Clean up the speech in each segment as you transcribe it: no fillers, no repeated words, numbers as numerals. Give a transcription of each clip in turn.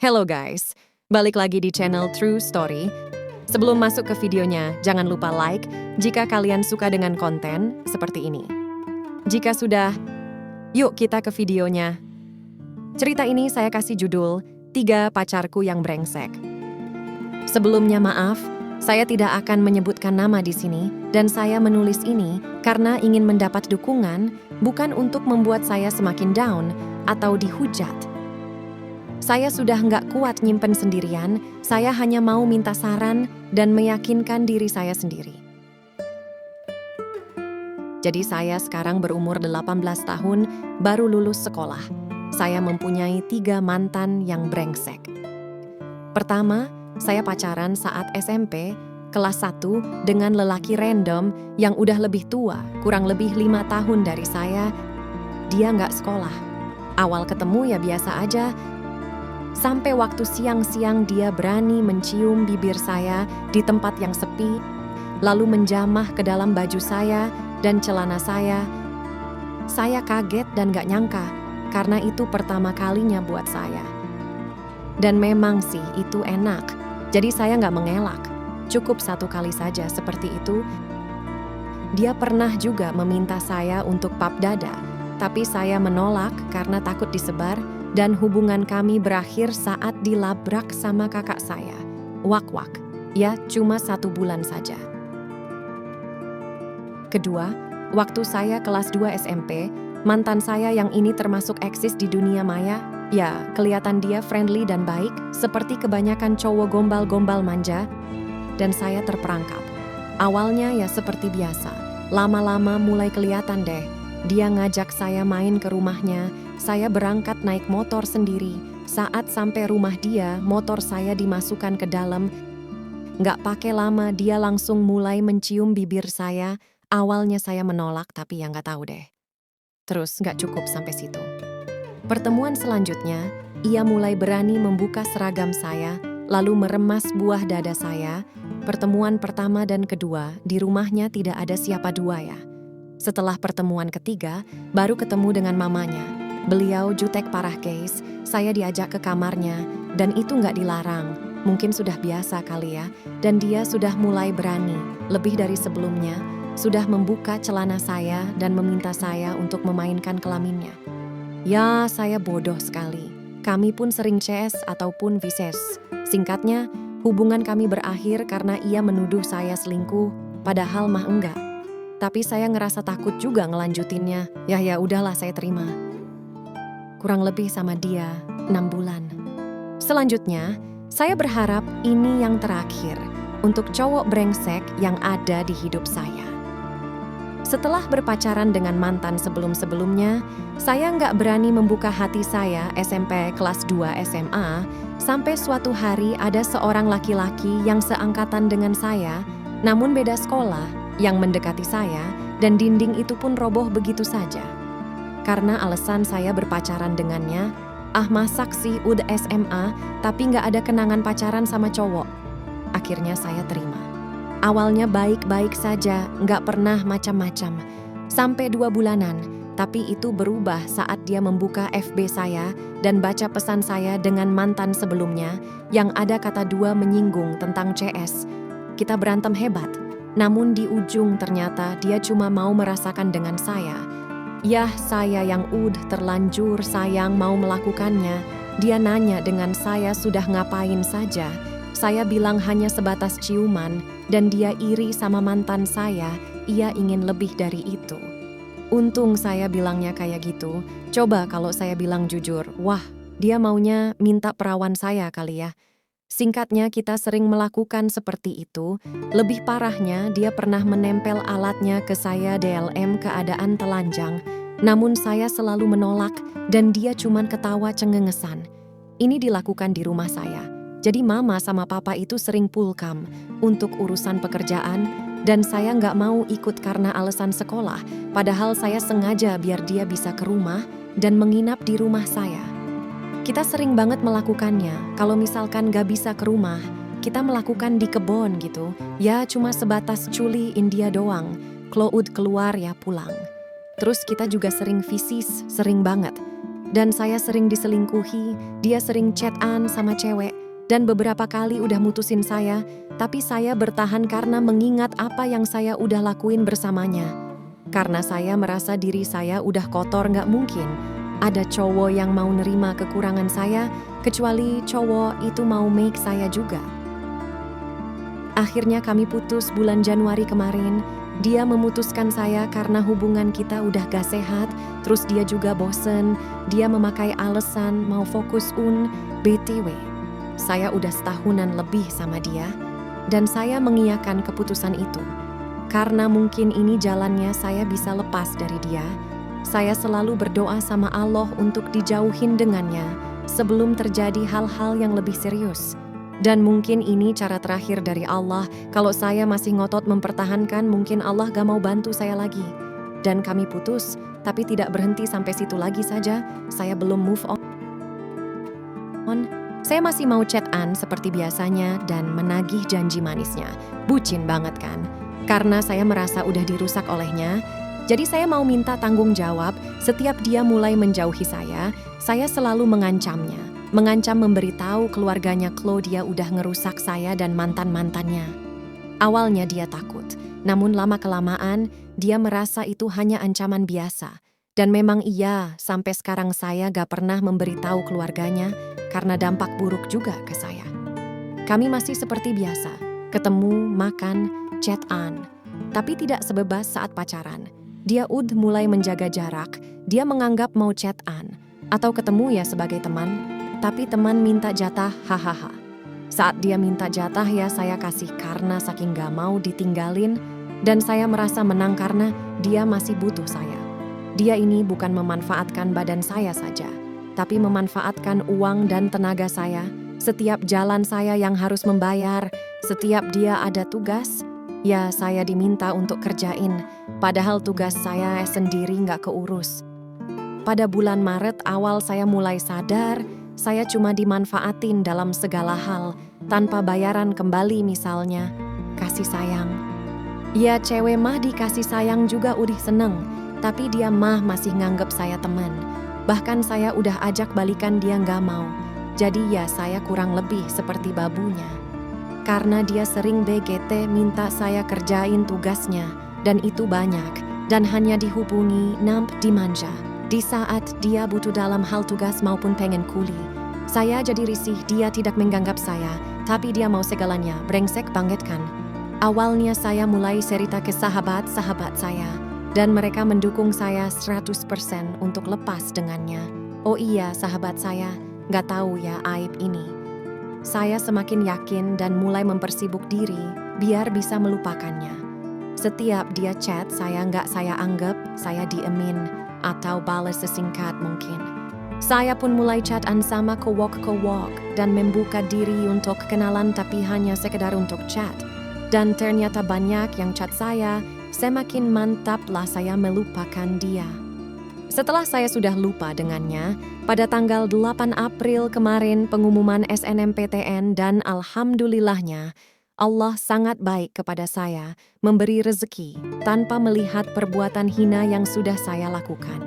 Hello guys, balik lagi di channel True Story. Sebelum masuk ke videonya, jangan lupa like jika kalian suka dengan konten seperti ini. Jika sudah, yuk kita ke videonya. Cerita ini saya kasih judul 3 Pacarku yang Brengsek. Sebelumnya maaf, saya tidak akan menyebutkan nama di sini dan saya menulis ini karena ingin mendapat dukungan, bukan untuk membuat saya semakin down atau dihujat. Saya sudah nggak kuat nyimpen sendirian, saya hanya mau minta saran dan meyakinkan diri saya sendiri. Jadi saya sekarang berumur 18 tahun, baru lulus sekolah. Saya mempunyai 3 mantan yang brengsek. Pertama, saya pacaran saat SMP, kelas 1, dengan lelaki random yang udah lebih tua, kurang lebih 5 tahun dari saya. Dia nggak sekolah. Awal ketemu ya biasa aja. Sampai waktu siang-siang dia berani mencium bibir saya di tempat yang sepi, lalu menjamah ke dalam baju saya dan celana saya. Saya kaget dan gak nyangka, karena itu pertama kalinya buat saya. Dan memang sih itu enak, jadi saya gak mengelak. Cukup 1 kali saja seperti itu. Dia pernah juga meminta saya untuk pap dada, tapi saya menolak karena takut disebar. Dan hubungan kami berakhir saat dilabrak sama kakak saya. Wak-wak, ya cuma 1 bulan saja. Kedua, waktu saya kelas 2 SMP, mantan saya yang ini termasuk eksis di dunia maya. Ya, kelihatan dia friendly dan baik, seperti kebanyakan cowok gombal-gombal manja. Dan saya terperangkap. Awalnya ya seperti biasa, lama-lama mulai kelihatan deh. Dia ngajak saya main ke rumahnya, saya berangkat naik motor sendiri. Saat sampai rumah dia, motor saya dimasukkan ke dalam. Nggak pakai lama, dia langsung mulai mencium bibir saya. Awalnya saya menolak, tapi ya nggak tahu deh. Terus nggak cukup sampai situ. Pertemuan selanjutnya, ia mulai berani membuka seragam saya, lalu meremas buah dada saya. Pertemuan pertama dan kedua, di rumahnya tidak ada siapa dua ya. Setelah pertemuan ketiga, baru ketemu dengan mamanya. Beliau jutek parah guys, saya diajak ke kamarnya, dan itu nggak dilarang. Mungkin sudah biasa kali ya, dan dia sudah mulai berani, lebih dari sebelumnya, sudah membuka celana saya dan meminta saya untuk memainkan kelaminnya. Ya, saya bodoh sekali. Kami pun sering CS ataupun vises. Singkatnya, hubungan kami berakhir karena ia menuduh saya selingkuh, padahal mah enggak. Tapi saya ngerasa takut juga ngelanjutinnya. Ya udahlah saya terima. Kurang lebih sama dia 6 bulan. Selanjutnya, saya berharap ini yang terakhir untuk cowok brengsek yang ada di hidup saya. Setelah berpacaran dengan mantan sebelum-sebelumnya, saya nggak berani membuka hati saya SMP kelas 2 SMA, sampai suatu hari ada seorang laki-laki yang seangkatan dengan saya, namun beda sekolah, yang mendekati saya, dan dinding itu pun roboh begitu saja. Karena alasan saya berpacaran dengannya, masak sih udah SMA, tapi nggak ada kenangan pacaran sama cowok. Akhirnya saya terima. Awalnya baik-baik saja, nggak pernah macam-macam. Sampai 2 bulanan, tapi itu berubah saat dia membuka FB saya dan baca pesan saya dengan mantan sebelumnya, yang ada kata 2 menyinggung tentang CS. Kita berantem hebat. Namun di ujung ternyata dia cuma mau merasakan dengan saya. Yah, saya yang terlanjur sayang mau melakukannya. Dia nanya dengan saya sudah ngapain saja. Saya bilang hanya sebatas ciuman, dan dia iri sama mantan saya. Ia ingin lebih dari itu. Untung saya bilangnya kayak gitu. Coba kalau saya bilang jujur, wah, dia maunya minta perawan saya kali ya. Singkatnya kita sering melakukan seperti itu. Lebih parahnya dia pernah menempel alatnya ke saya DLM keadaan telanjang. Namun saya selalu menolak dan dia cuman ketawa cengengesan. Ini dilakukan di rumah saya. Jadi mama sama papa itu sering pulkam untuk urusan pekerjaan dan saya nggak mau ikut karena alasan sekolah. Padahal saya sengaja biar dia bisa ke rumah dan menginap di rumah saya. Kita sering banget melakukannya, kalau misalkan gak bisa ke rumah, kita melakukan di kebon gitu. Ya cuma sebatas culiin dia doang, keluar ya pulang. Terus kita juga sering visis, sering banget. Dan saya sering diselingkuhi, dia sering chat-an sama cewek, dan beberapa kali udah mutusin saya, tapi saya bertahan karena mengingat apa yang saya udah lakuin bersamanya. Karena saya merasa diri saya udah kotor, gak mungkin ada cowok yang mau nerima kekurangan saya, kecuali cowok itu mau make saya juga. Akhirnya kami putus bulan Januari kemarin. Dia memutuskan saya karena hubungan kita udah gak sehat, terus dia juga bosen, dia memakai alasan mau fokus BTW. Saya udah setahunan lebih sama dia, dan saya mengiyakan keputusan itu. Karena mungkin ini jalannya saya bisa lepas dari dia, saya selalu berdoa sama Allah untuk dijauhin dengannya sebelum terjadi hal-hal yang lebih serius. Dan mungkin ini cara terakhir dari Allah. Kalau saya masih ngotot mempertahankan, mungkin Allah gak mau bantu saya lagi. Dan kami putus, tapi tidak berhenti sampai situ lagi saja. Saya belum move on. Saya masih mau chat-an seperti biasanya dan menagih janji manisnya. Bucin banget kan? Karena saya merasa udah dirusak olehnya. Jadi saya mau minta tanggung jawab. Setiap dia mulai menjauhi saya selalu mengancamnya. Mengancam memberitahu keluarganya Claudia udah ngerusak saya dan mantan-mantannya. Awalnya dia takut, namun lama-kelamaan dia merasa itu hanya ancaman biasa. Dan memang iya, sampai sekarang saya gak pernah memberitahu keluarganya karena dampak buruk juga ke saya. Kami masih seperti biasa, ketemu, makan, chat-an. Tapi tidak sebebas saat pacaran. Dia mulai menjaga jarak, dia menganggap mau chat-an. Atau ketemu ya sebagai teman. Tapi teman minta jatah, hahaha. Saat dia minta jatah ya saya kasih karena saking gak mau ditinggalin. Dan saya merasa menang karena dia masih butuh saya. Dia ini bukan memanfaatkan badan saya saja, tapi memanfaatkan uang dan tenaga saya. Setiap jalan saya yang harus membayar, setiap dia ada tugas, ya saya diminta untuk kerjain. Padahal tugas saya sendiri gak keurus. Pada bulan Maret awal saya mulai sadar, saya cuma dimanfaatin dalam segala hal, tanpa bayaran kembali misalnya, kasih sayang. Ya cewek mah dikasih sayang juga udah seneng, tapi dia mah masih nganggep saya teman. Bahkan saya udah ajak balikan dia gak mau, jadi ya saya kurang lebih seperti babunya. Karena dia sering BGT minta saya kerjain tugasnya, dan itu banyak, dan hanya dihubungi, dimanja. Di saat dia butuh dalam hal tugas maupun pengen kuli. Saya jadi risih, dia tidak menganggap saya, tapi dia mau segalanya, brengsek banget kan. Awalnya saya mulai cerita ke sahabat-sahabat saya, dan mereka mendukung saya 100% untuk lepas dengannya. Oh iya sahabat saya, gak tahu ya aib ini. Saya semakin yakin dan mulai mempersibuk diri, biar bisa melupakannya. Setiap dia chat saya gak saya anggap, saya diemin, atau balas sesingkat mungkin. Saya pun mulai chat-an sama kowok dan membuka diri untuk kenalan tapi hanya sekedar untuk chat. Dan ternyata banyak yang chat saya, semakin mantaplah saya melupakan dia. Setelah saya sudah lupa dengannya, pada tanggal 8 April kemarin pengumuman SNMPTN dan alhamdulillahnya, Allah sangat baik kepada saya, memberi rezeki tanpa melihat perbuatan hina yang sudah saya lakukan.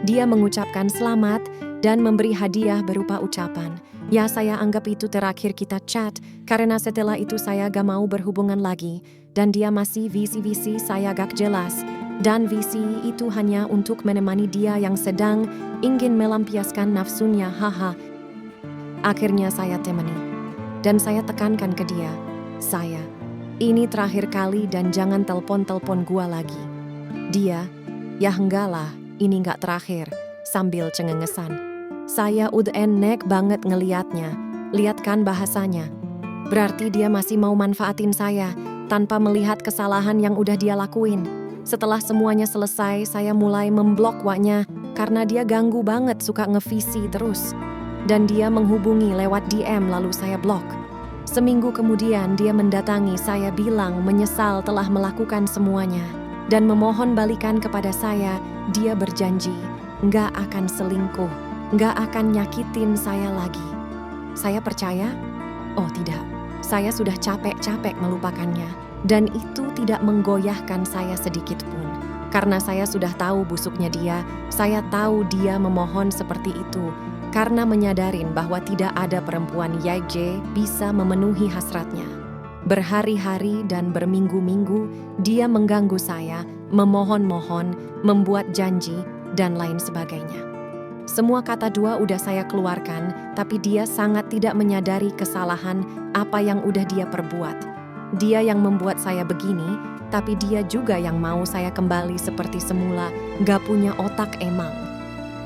Dia mengucapkan selamat dan memberi hadiah berupa ucapan. Ya saya anggap itu terakhir kita chat, karena setelah itu saya gak mau berhubungan lagi. Dan dia masih visi-visi saya gak jelas. Dan visi itu hanya untuk menemani dia yang sedang ingin melampiaskan nafsunya, haha. Akhirnya saya temani. Dan saya tekankan ke dia, saya, ini terakhir kali dan jangan telepon-telepon gua lagi. Dia, ya enggak lah. Ini gak terakhir, sambil cengengesan. Saya udah enek banget ngeliatnya, lihat kan bahasanya. Berarti dia masih mau manfaatin saya, tanpa melihat kesalahan yang udah dia lakuin. Setelah semuanya selesai, saya mulai memblok waknya, karena dia ganggu banget suka ngevisi terus. Dan dia menghubungi lewat DM lalu saya blok. Seminggu kemudian dia mendatangi saya bilang menyesal telah melakukan semuanya. Dan memohon balikan kepada saya, dia berjanji, gak akan selingkuh, gak akan nyakitin saya lagi. Saya percaya? Oh tidak, saya sudah capek-capek melupakannya. Dan itu tidak menggoyahkan saya sedikit pun. Karena saya sudah tahu busuknya dia, saya tahu dia memohon seperti itu karena menyadarin bahwa tidak ada perempuan YJ bisa memenuhi hasratnya. Berhari-hari dan berminggu-minggu, dia mengganggu saya, memohon-mohon, membuat janji, dan lain sebagainya. Semua kata dua udah saya keluarkan, tapi dia sangat tidak menyadari kesalahan apa yang udah dia perbuat. Dia yang membuat saya begini, tapi dia juga yang mau saya kembali seperti semula, gak punya otak emang.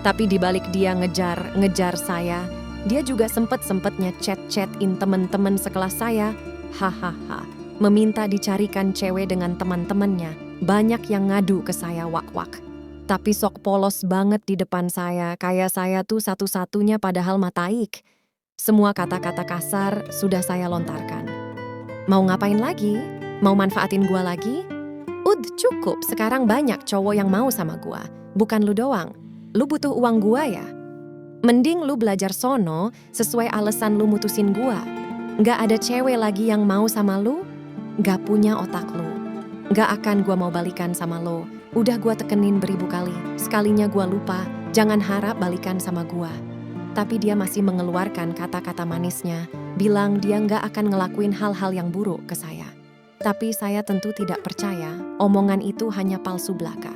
Tapi dibalik dia ngejar saya, dia juga sempet-sempetnya chat-chatin teman-teman sekelas saya, hahaha, meminta dicarikan cewek dengan teman-temannya, banyak yang ngadu ke saya wak-wak. Tapi sok polos banget di depan saya, kayak saya tuh satu-satunya padahal mataik. Semua kata-kata kasar sudah saya lontarkan. Mau ngapain lagi? Mau manfaatin gua lagi? Cukup, sekarang banyak cowok yang mau sama gua. Bukan lu doang. Lu butuh uang gua ya? Mending lu belajar sono sesuai alasan lu mutusin gua. Gak ada cewek lagi yang mau sama lu? Gak punya otak lu. Gak akan gua mau balikan sama lu. Udah gua tekenin beribu kali, sekalinya gua lupa, jangan harap balikan sama gua. Tapi dia masih mengeluarkan kata-kata manisnya, bilang dia nggak akan ngelakuin hal-hal yang buruk ke saya. Tapi saya tentu tidak percaya, omongan itu hanya palsu belaka.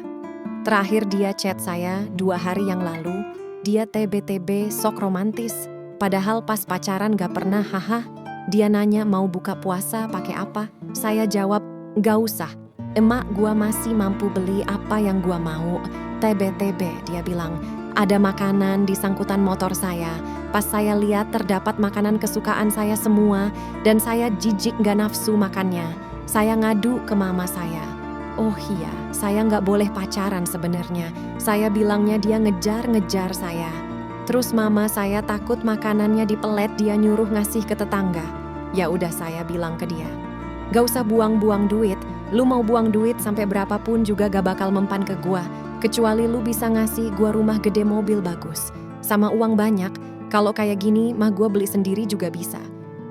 Terakhir dia chat saya 2 hari yang lalu, dia TBTB sok romantis, padahal pas pacaran gak pernah haha. Dia nanya mau buka puasa pakai apa, saya jawab, gak usah. Emak gua masih mampu beli apa yang gua mau. TBTB dia bilang, ada makanan di sangkutan motor saya. Pas saya lihat terdapat makanan kesukaan saya semua dan saya jijik gak nafsu makannya. Saya ngadu ke mama saya. Oh iya, saya gak boleh pacaran sebenarnya. Saya bilangnya dia ngejar-ngejar saya. Terus mama saya takut makanannya dipelet, dia nyuruh ngasih ke tetangga. Ya udah saya bilang ke dia, gak usah buang-buang duit. Lu mau buang duit sampai berapapun juga gak bakal mempan ke gua. Kecuali lu bisa ngasih gua rumah gede, mobil bagus. Sama uang banyak, kalau kayak gini mah gua beli sendiri juga bisa.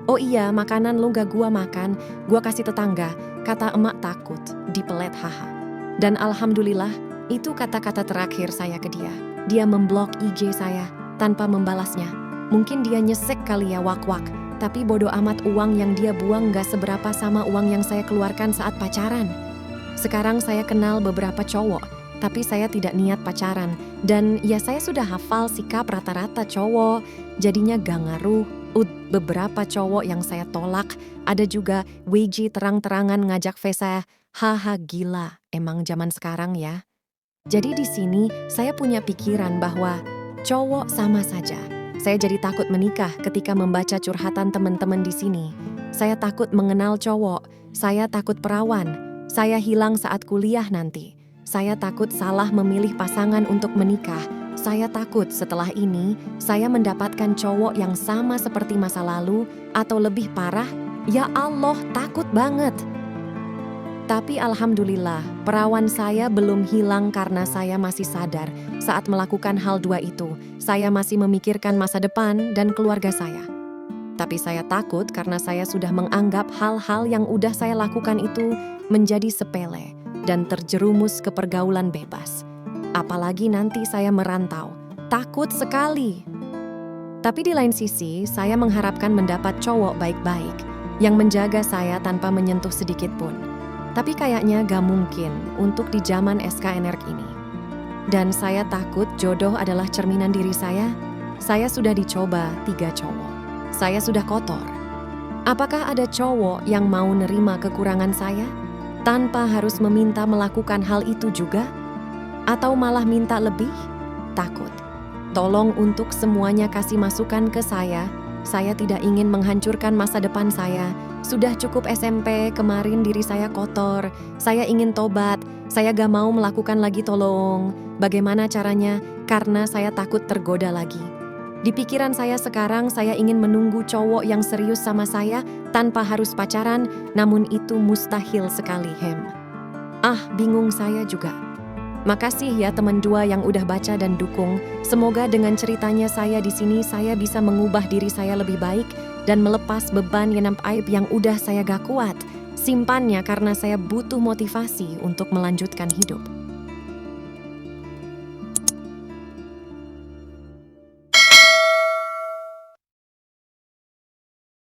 Oh iya, makanan lu gak gua makan, gua kasih tetangga. Kata emak takut, dipelet haha. Dan alhamdulillah, itu kata-kata terakhir saya ke dia. Dia memblok IG saya tanpa membalasnya. Mungkin dia nyesek kali ya wak-wak. Tapi bodo amat, uang yang dia buang gak seberapa sama uang yang saya keluarkan saat pacaran. Sekarang saya kenal beberapa cowok, tapi saya tidak niat pacaran. Dan ya saya sudah hafal sikap rata-rata cowok, jadinya gak ngaruh. Beberapa cowok yang saya tolak, ada juga WG terang-terangan ngajak saya. Haha gila, emang zaman sekarang ya. Jadi di sini saya punya pikiran bahwa cowok sama saja. Saya jadi takut menikah ketika membaca curhatan teman-teman di sini. Saya takut mengenal cowok, saya takut perawan, saya hilang saat kuliah nanti. Saya takut salah memilih pasangan untuk menikah. Saya takut setelah ini saya mendapatkan cowok yang sama seperti masa lalu atau lebih parah. Ya Allah, takut banget. Tapi alhamdulillah, perawan saya belum hilang karena saya masih sadar saat melakukan hal dua itu. Saya masih memikirkan masa depan dan keluarga saya. Tapi saya takut karena saya sudah menganggap hal-hal yang udah saya lakukan itu menjadi sepele dan terjerumus ke pergaulan bebas. Apalagi nanti saya merantau, takut sekali. Tapi di lain sisi, saya mengharapkan mendapat cowok baik-baik yang menjaga saya tanpa menyentuh sedikit pun. Tapi kayaknya gak mungkin untuk di zaman SKNRK ini. Dan saya takut jodoh adalah cerminan diri saya. Saya sudah dicoba 3 cowok. Saya sudah kotor. Apakah ada cowok yang mau nerima kekurangan saya? Tanpa harus meminta melakukan hal itu juga? Atau malah minta lebih? Takut. Tolong untuk semuanya kasih masukan ke saya. Saya tidak ingin menghancurkan masa depan saya. Sudah cukup SMP, kemarin diri saya kotor. Saya ingin tobat. Saya gak mau melakukan lagi, tolong. Bagaimana caranya? Karena saya takut tergoda lagi. Di pikiran saya sekarang, saya ingin menunggu cowok yang serius sama saya tanpa harus pacaran, namun itu mustahil sekali, Hem. Bingung saya juga. Makasih ya teman dua yang udah baca dan dukung. Semoga dengan ceritanya saya di sini saya bisa mengubah diri saya lebih baik dan melepas beban aib yang udah saya gak kuat. Simpannya karena saya butuh motivasi untuk melanjutkan hidup.